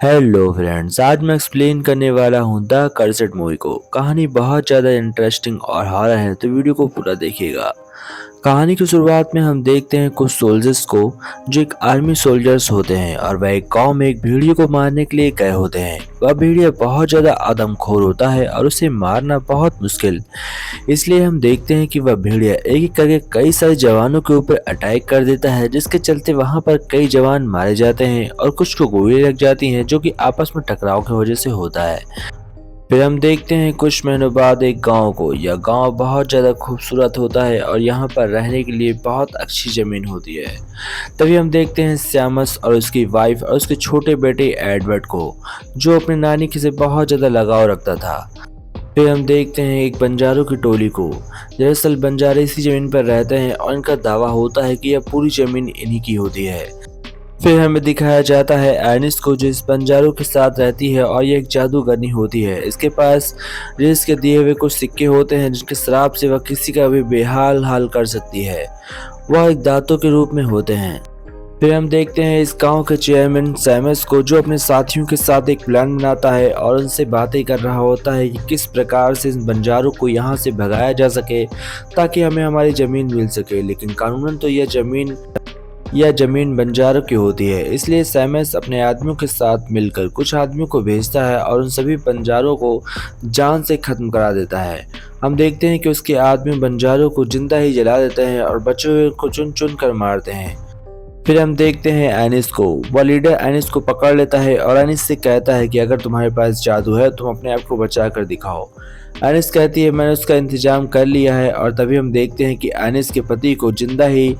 Hello friends, आज मैं explain करने वाला हूँ द कर्सेड मूवी को। कहानी बहुत ज़्यादा इंटरेस्टिंग और हॉरर है, तो वीडियो को पूरा देखिएगा। कहानी की शुरुआत में हम देखते हैं कुछ सोल्जर्स को जो एक आर्मी सोल्जर्स होते हैं और वह एक गांव में एक भेड़िए को मारने के लिए गए होते हैं। वह भेड़िया बहुत ज़्यादा आदमखोर होता है और उसे मारना बहुत मुश्किल। इसलिए हम देखते हैं कि वह भेड़िया एक एक करके कई सारे जवानों के ऊपर अटैक कर देता है, जिसके चलते वहां पर कई जवान मारे जाते हैं और कुछ को गोली लग जाती हैं, जो कि आपस में टकराव की वजह से होता है। फिर हम देखते हैं कुछ महीनों बाद एक गांव को। यह गांव बहुत ज़्यादा खूबसूरत होता है और यहाँ पर रहने के लिए बहुत अच्छी ज़मीन होती है। तभी हम देखते हैं श्यामस और उसकी वाइफ और उसके छोटे बेटे एडवर्ड को, जो अपनी नानी के से बहुत ज़्यादा लगाव रखता था। फिर हम देखते हैं एक बंजारों की टोली को। दरअसल बंजारे इसी जमीन पर रहते हैं और इनका दावा होता है कि यह पूरी जमीन इन्हीं की होती है। फिर हमें दिखाया जाता है एनिस को, जो इस बंजारों के साथ रहती है और ये एक जादूगरनी होती है। इसके पास रिस के दिए हुए कुछ सिक्के होते हैं, जिनके श्राप से वह किसी का भी बेहाल हाल कर सकती है। वह एक दांतों के रूप में होते हैं। फिर हम देखते हैं इस गांव के चेयरमैन सैमस को, जो अपने साथियों के साथ एक प्लान बनाता है और उनसे बातें कर रहा होता है कि किस प्रकार से इन बंजारों को यहाँ से भगाया जा सके ताकि हमें हमारी ज़मीन मिल सके। लेकिन कानूनन तो यह ज़मीन बंजारों की होती है। इसलिए सैमस अपने आदमियों के साथ मिलकर कुछ आदमियों को भेजता है और उन सभी बंजारों को जान से ख़त्म करा देता है। हम देखते हैं कि उसके आदमी बंजारों को जिंदा ही जला देते हैं और बचे हुए को चुन चुन कर मारते हैं। फिर हम देखते हैं एनिस को। वह लीडर एनिस को पकड़ लेता है और एनिस से कहता है कि अगर तुम्हारे पास जादू है तुम अपने आप को बचा कर दिखाओ। एनिस कहती है मैंने उसका इंतजाम कर लिया है। और तभी हम देखते हैं कि एनिस के पति को जिंदा ही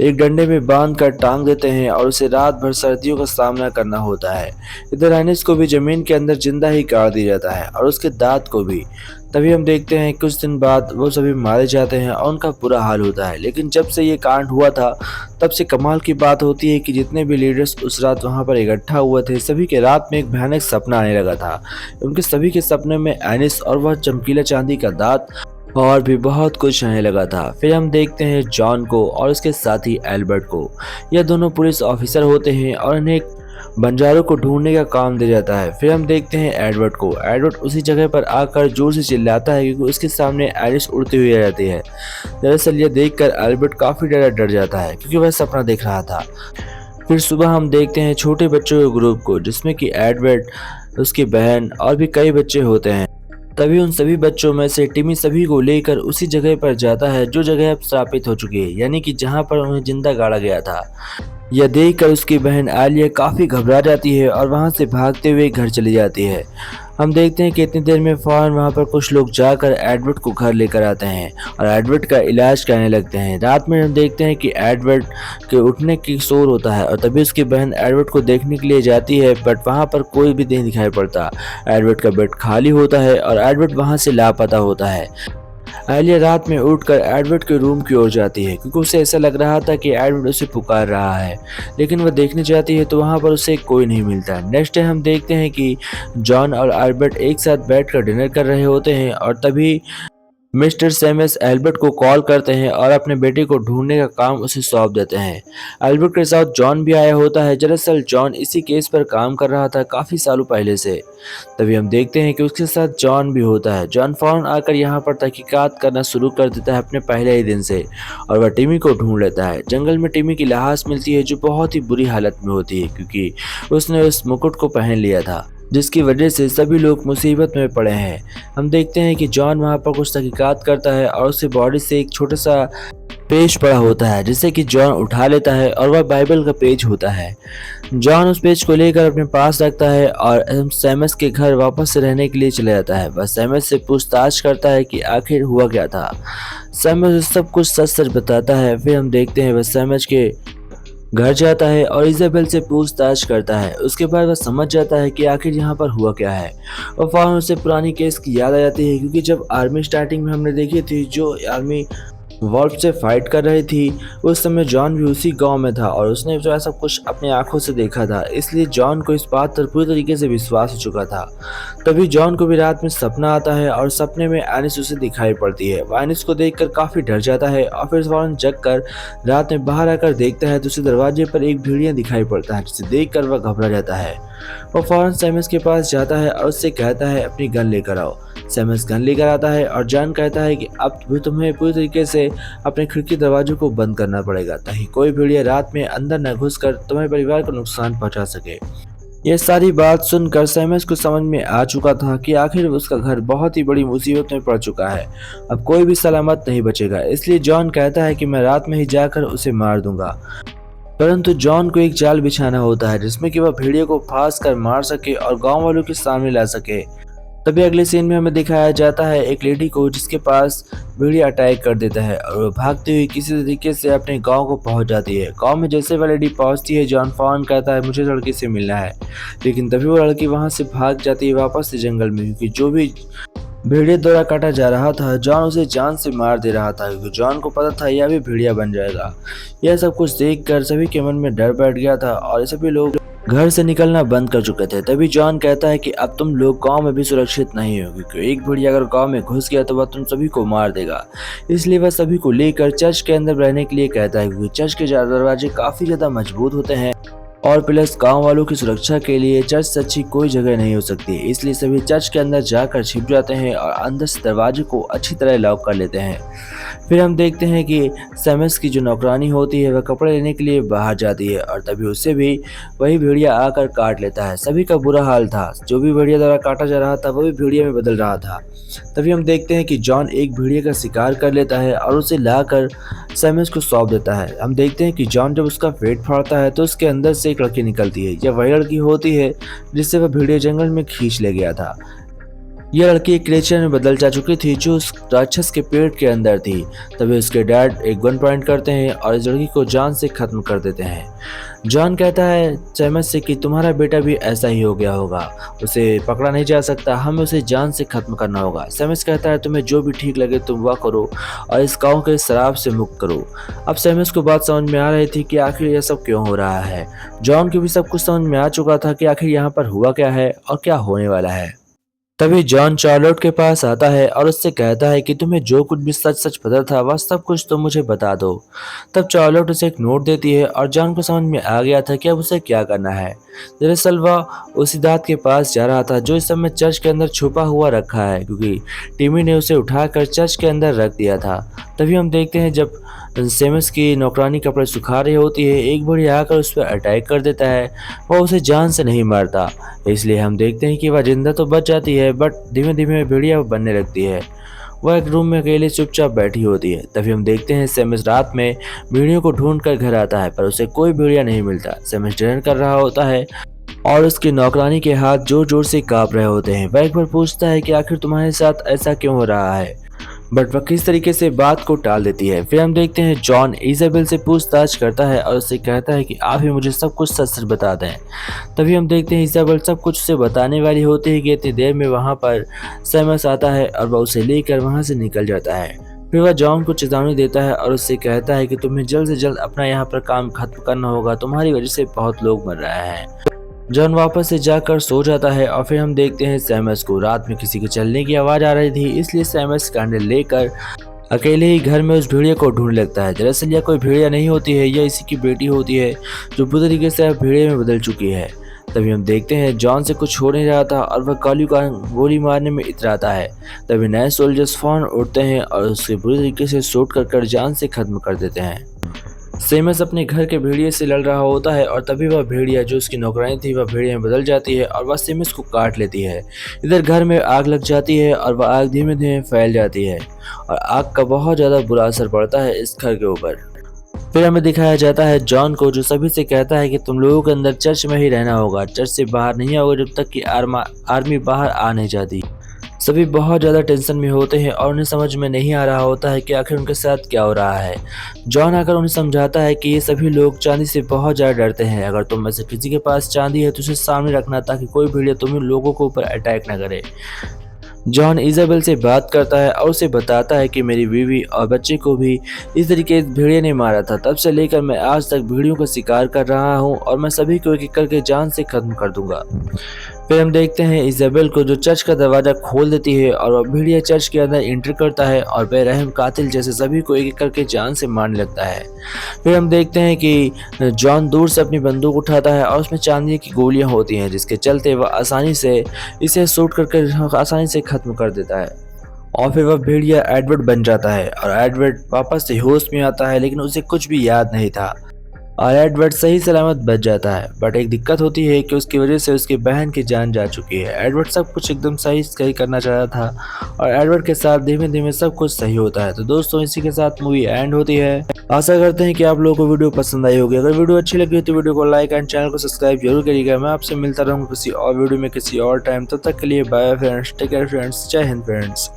एक डंडे में बांध कर टांग देते हैं और उसे रात भर सर्दियों का सामना करना होता है। इधर एनिस को भी जमीन के अंदर जिंदा ही गाड़ दिया जाता है और उसके दांत को भी। तभी हम देखते हैं कुछ दिन बाद वो सभी मारे जाते हैं और उनका बुरा हाल होता है। लेकिन जब से ये कांड हुआ था तब से कमाल की बात होती है कि जितने भी लीडर्स उस रात वहां पर इकट्ठा हुए थे, सभी के रात में एक भयानक सपना आने लगा था। उनके सभी के सपने में एनिस और वह चमकीला चांदी का दांत और भी बहुत कुछ आने लगा था। फिर हम देखते हैं जॉन को और उसके साथी एल्बर्ट को। यह दोनों पुलिस ऑफिसर होते हैं और इन्हें बंजारों को ढूंढने का काम दिया जाता है। फिर हम देखते हैं एडवर्ड को। एडवर्ड उसी जगह पर आकर जोर से चिल्लाता है क्योंकि उसके सामने एलिस उड़ती हुई आ जाती है। दरअसल यह देखकर एल्बर्ट काफी डर जाता है क्योंकि वह सपना देख रहा था। फिर सुबह हम देखते हैं छोटे बच्चों के ग्रुप को, जिसमें कि एडवर्ड, उसकी बहन और भी कई बच्चे होते हैं। तभी उन सभी बच्चों में से टिमी सभी को लेकर उसी जगह पर जाता है जो जगह अब श्रापित हो चुकी है, यानी कि जहां पर उन्हें जिंदा गाड़ा गया था। यह देखकर उसकी बहन आलिया काफी घबरा जाती है और वहां से भागते हुए घर चली जाती है। हम देखते हैं कि इतनी देर में फौरन वहां पर कुछ लोग जाकर एडवर्ड को घर लेकर आते हैं और एडवर्ड का इलाज करने लगते हैं। रात में हम देखते हैं कि एडवर्ड के उठने की शोर होता है और तभी उसकी बहन एडवर्ड को देखने के लिए जाती है, बट वहां पर कोई भी नहीं दिखाई पड़ता। एडवर्ड का बेड खाली होता है और एडवर्ड वहां से लापता होता है। आलिया रात में उठकर एडवर्ड के रूम की ओर जाती है क्योंकि उसे ऐसा लग रहा था कि एडवर्ड उसे पुकार रहा है, लेकिन वह देखने जाती है तो वहां पर उसे कोई नहीं मिलता। नेक्स्ट डे हम देखते हैं कि जॉन और एल्बर्ट एक साथ बैठकर डिनर कर रहे होते हैं और तभी मिस्टर सेमस एल्बर्ट को कॉल करते हैं और अपने बेटे को ढूंढने का काम उसे सौंप देते हैं। एल्बर्ट के साथ जॉन भी आया होता है। दरअसल जॉन इसी केस पर काम कर रहा था काफी सालों पहले से। तभी हम देखते हैं कि उसके साथ जॉन भी होता है। जॉन फौरन आकर यहाँ पर तहकीकात करना शुरू कर देता है अपने पहले ही दिन से और वह टिमी को ढूंढ लेता है। जंगल में टिमी की लाश मिलती है जो बहुत ही बुरी हालत में होती है क्योंकि उसने उस मुकुट को पहन लिया था, जिसकी वजह से सभी लोग मुसीबत में पड़े हैं। हम देखते हैं कि जॉन वहां पर कुछ तहकीकात करता है और उसकी बॉडी से एक छोटा सा पेज पड़ा होता है, जिसे कि जॉन उठा लेता है और वह बाइबल का पेज होता है। जॉन उस पेज को लेकर अपने पास रखता है और सैमस के घर वापस से रहने के लिए चला जाता है। वह सैमस से पूछताछ करता है कि आखिर हुआ क्या था। सैमस सब कुछ सच सच बताता है। फिर हम देखते हैं वह सैमस के घर जाता है और इजाबेल से पूछताछ करता है। उसके बाद वह समझ जाता है कि आखिर यहाँ पर हुआ क्या है और फौरन उसे पुरानी केस की याद आ जाती है क्योंकि जब आर्मी स्टार्टिंग में हमने देखी थी, जो आर्मी वॉल्फ से फाइट कर रही थी। उस समय जॉन भी उसी गांव में था और उसने जो है सब कुछ अपनी आंखों से देखा था, इसलिए जॉन को इस बात पर पूरी तरीके से विश्वास हो चुका था। तभी जॉन को भी रात में सपना आता है और सपने में एनिस उसे दिखाई पड़ती है। वो एनिस को देखकर काफी डर जाता है और फिर फौरन जग कर रात में बाहर आकर देखता है तो उसे दरवाजे पर एक भेड़िया दिखाई पड़ता है, जिसे देखकर वह घबरा जाता है। वो फौरन सैमस के पास जाता है और उससे कहता है अपनी गन लेकर आओ। सैमस गन लेकर आता है और जॉन कहता है कि अब भी तुम्हें पूरी तरीके से अपने खिड़की दरवाजों को बंद करना पड़ेगा ताकि कोई भेड़िया रात में अंदर न घुसकर तुम्हारे परिवार को नुकसान पहुंचा सके। यह सारी बात सुनकर सैमस को समझ में आ चुका था कि आखिर उसका घर बहुत ही बड़ी मुसीबत में पड़ चुका है। अब कोई भी सलामत नहीं बचेगा, इसलिए जॉन कहता है कि मैं रात में ही जाकर उसे मार दूंगा। परंतु जॉन को एक जाल बिछाना होता है जिसमें कि वह भेड़िए को फांस कर मार सके और गांव वालों के सामने ला सके। तभी अगले सीन में हमें दिखाया जाता है एक लेडी को जिसके पास भेड़िया अटैक कर देता है और वो भागती हुई किसी तरीके से अपने गांव को पहुंच जाती है। गांव में जैसे वह लेडी पहुंचती है, जॉन फौरन कहता है मुझे लड़की से मिलना है, लेकिन तभी वो लड़की वहां से भाग जाती है वापस से जंगल में, क्योंकि जो भी भेड़िया द्वारा काटा जा रहा था जॉन उसे जान से मार दे रहा था, क्योंकि जॉन को पता था यह भी भेड़िया बन जाएगा। यह सब कुछ देखकर सभी के मन में डर बैठ गया था और सभी लोग घर से निकलना बंद कर चुके थे। तभी जॉन कहता है कि अब तुम लोग गांव में भी सुरक्षित नहीं हो, क्योंकि एक भेड़िया अगर गांव में घुस गया तो वह तुम सभी को मार देगा। इसलिए वह सभी को लेकर चर्च के अंदर रहने के लिए कहता है, क्योंकि चर्च के दरवाजे काफी ज्यादा मजबूत होते हैं और प्लस गांव वालों की सुरक्षा के लिए चर्च से अच्छी कोई जगह नहीं हो सकती। इसलिए सभी चर्च के अंदर जाकर छिप जाते हैं और अंदर से दरवाजे को अच्छी तरह लॉक कर लेते हैं। फिर हम देखते हैं कि सैमस की जो नौकरानी होती है वह कपड़े लेने के लिए बाहर जाती है और तभी उससे भी वही भेड़िया आकर काट लेता है। सभी का बुरा हाल था, जो भी भेड़िया द्वारा काटा जा रहा था वो भी भेड़िया में बदल रहा था। तभी हम देखते हैं कि जॉन एक भेड़िया का शिकार कर लेता है और उसे लाकर सैमस को सौंप देता है। हम देखते हैं कि जॉन जब उसका पेट फाड़ता है तो उसके अंदर से एक लड़की निकलती है। यह वही लड़की होती है जिससे वह भेड़िया जंगल में खींच ले गया था। यह लड़की एक क्रिएचर में बदल जा चुकी थी जो उस राक्षस के पेट के अंदर थी। तभी उसके डैड एक गन पॉइंट करते हैं और इस लड़की को जान से खत्म कर देते हैं। जॉन कहता है सैमस से कि तुम्हारा बेटा भी ऐसा ही हो गया होगा, उसे पकड़ा नहीं जा सकता, हमें उसे जान से खत्म करना होगा। सैमस कहता है तुम्हें जो भी ठीक लगे तुम वह करो और इस गांव के शराब से मुक्त करो। अब सैमस को बात समझ में आ रही थी कि आखिर यह सब क्यों हो रहा है। जॉन को भी सब कुछ समझ में आ चुका था कि आखिर यहाँ पर हुआ क्या है और क्या होने वाला है। तभी जॉन चार्लोट के पास आता है और उससे कहता है कि तुम्हें जो कुछ भी सच सच पता था वह सब कुछ तुम मुझे बता दो। तब चार्लोट उसे एक नोट देती है और जॉन को समझ में आ गया था कि अब उसे क्या करना है। दरअसल वह उसी दांत के पास जा रहा था जो इस समय चर्च के अंदर छुपा हुआ रखा है, क्योंकि टिमी ने उसे उठाकर चर्च के अंदर रख दिया था। तभी हम देखते हैं जब सैमस की नौकरानी कपड़े सुखा रही होती है, एक भेड़िया आकर उस पर अटैक कर देता है। वह उसे जान से नहीं मारता, इसलिए हम देखते हैं कि वह जिंदा तो बच जाती है बट धीमे धीमे भेड़िया बनने लगती है। वह एक रूम में अकेले चुपचाप बैठी होती है। तभी हम देखते हैं सैमस रात में भेड़ियों को ढूंढ कर घर आता है पर उसे कोई भेड़िया नहीं मिलता। सैमस डर कर रहा होता है और उसकी नौकरानी के हाथ जोर जोर से कांप रहे होते हैं। वह एक बार पूछता है कि आखिर तुम्हारे साथ ऐसा क्यों हो रहा है, बट वह किस तरीके से बात को टाल देती है। फिर हम देखते हैं जॉन इजाबेल से पूछताछ करता है और उससे कहता है कि आप ही मुझे सब कुछ सच सच बता दें। तभी हम देखते हैं इजाबेल सब कुछ उसे बताने वाली होती है कि इतनी देर में वहां पर सैमस आता है और वह उसे लेकर वहां से निकल जाता है। फिर वह जॉन को चेतावनी देता है और उससे कहता है कि तुम्हें जल्द से जल्द अपना यहाँ पर काम खत्म करना होगा, तुम्हारी वजह से बहुत लोग मर रहे हैं। जॉन वापस से जाकर सो जाता है और फिर हम देखते हैं सैमस को रात में किसी के चलने की आवाज आ रही थी, इसलिए सैमस कैंडल लेकर अकेले ही घर में उस भेड़िया को ढूंढ लगता है। दरअसल यह कोई भेड़िया नहीं होती है, यह इसी की बेटी होती है जो पूरी तरीके से भेड़िया में बदल चुकी है। तभी हम देखते हैं जॉन से कुछ हो नहीं रहा था और वह काली का गोली मारने में इतराता है। तभी नए सोल्जर्स फौरन उठते हैं और उससे बुरी तरीके से शूट कर जान से खत्म कर देते हैं। सैमस अपने घर के भेड़िए से लड़ रहा होता है और तभी वह भेड़िया जो उसकी नौकरानी थी वह भेड़िया में बदल जाती है और वह सैमस को काट लेती है। इधर घर में आग लग जाती है और वह आग धीमे धीमे फैल जाती है और आग का बहुत ज़्यादा बुरा असर पड़ता है इस घर के ऊपर। फिर हमें दिखाया जाता है जॉन को जो सभी से कहता है कि तुम लोगों के अंदर चर्च में ही रहना होगा, चर्च से बाहर नहीं आओगे जब तक कि आर्मी बाहर आ नहीं जाती। सभी बहुत ज़्यादा टेंशन में होते हैं और उन्हें समझ में नहीं आ रहा होता है कि आखिर उनके साथ क्या हो रहा है। जॉन आकर उन्हें समझाता है कि ये सभी लोग चांदी से बहुत ज़्यादा डरते हैं, अगर तुम में से किसी के पास चांदी है तो उसे सामने रखना ताकि कोई भेड़िया तुम्हें लोगों के ऊपर अटैक न करे। जॉन इजाबेल से बात करता है और उसे बताता है कि मेरी बीवी और बच्चे को भी इस तरीके भेड़िया ने मारा था। तब से लेकर मैं आज तक भेड़ियों का शिकार कर रहा हूँ और मैं सभी को एक एक करके जान से खत्म कर दूंगा। फिर हम देखते हैं इजाबेल को जो चर्च का दरवाजा खोल देती है और वह भेड़िया चर्च के अंदर एंटर करता है और बेरहम कातिल जैसे सभी को एक एक करके जान से मारने लगता है। फिर हम देखते हैं कि जॉन दूर से अपनी बंदूक उठाता है और उसमें चांदी की गोलियां होती हैं, जिसके चलते वह आसानी से इसे शूट करके आसानी से खत्म कर देता है। और फिर वह भेड़िया एडवर्ड बन जाता है और एडवर्ड वापस से होश में आता है, लेकिन उसे कुछ भी याद नहीं था और एडवर्ड सही सलामत बच जाता है। बट एक दिक्कत होती है कि उसकी वजह से उसकी बहन की जान जा चुकी है। एडवर्ड सब कुछ एकदम सही सही करना चाहता था और एडवर्ड के साथ धीमे धीमे सब कुछ सही होता है। तो दोस्तों, इसी के साथ मूवी एंड होती है। आशा करते हैं कि आप लोगों को वीडियो पसंद आई होगी। अगर वीडियो अच्छी लगी हो तो वीडियो को लाइक एंड चैनल को सब्सक्राइब जरूर करिएगा। मैं आपसे मिलता रहूँगा किसी और वीडियो में किसी और टाइम। तब तक के लिए bye friends, take care friends, जय हिंद फ्रेंड्स।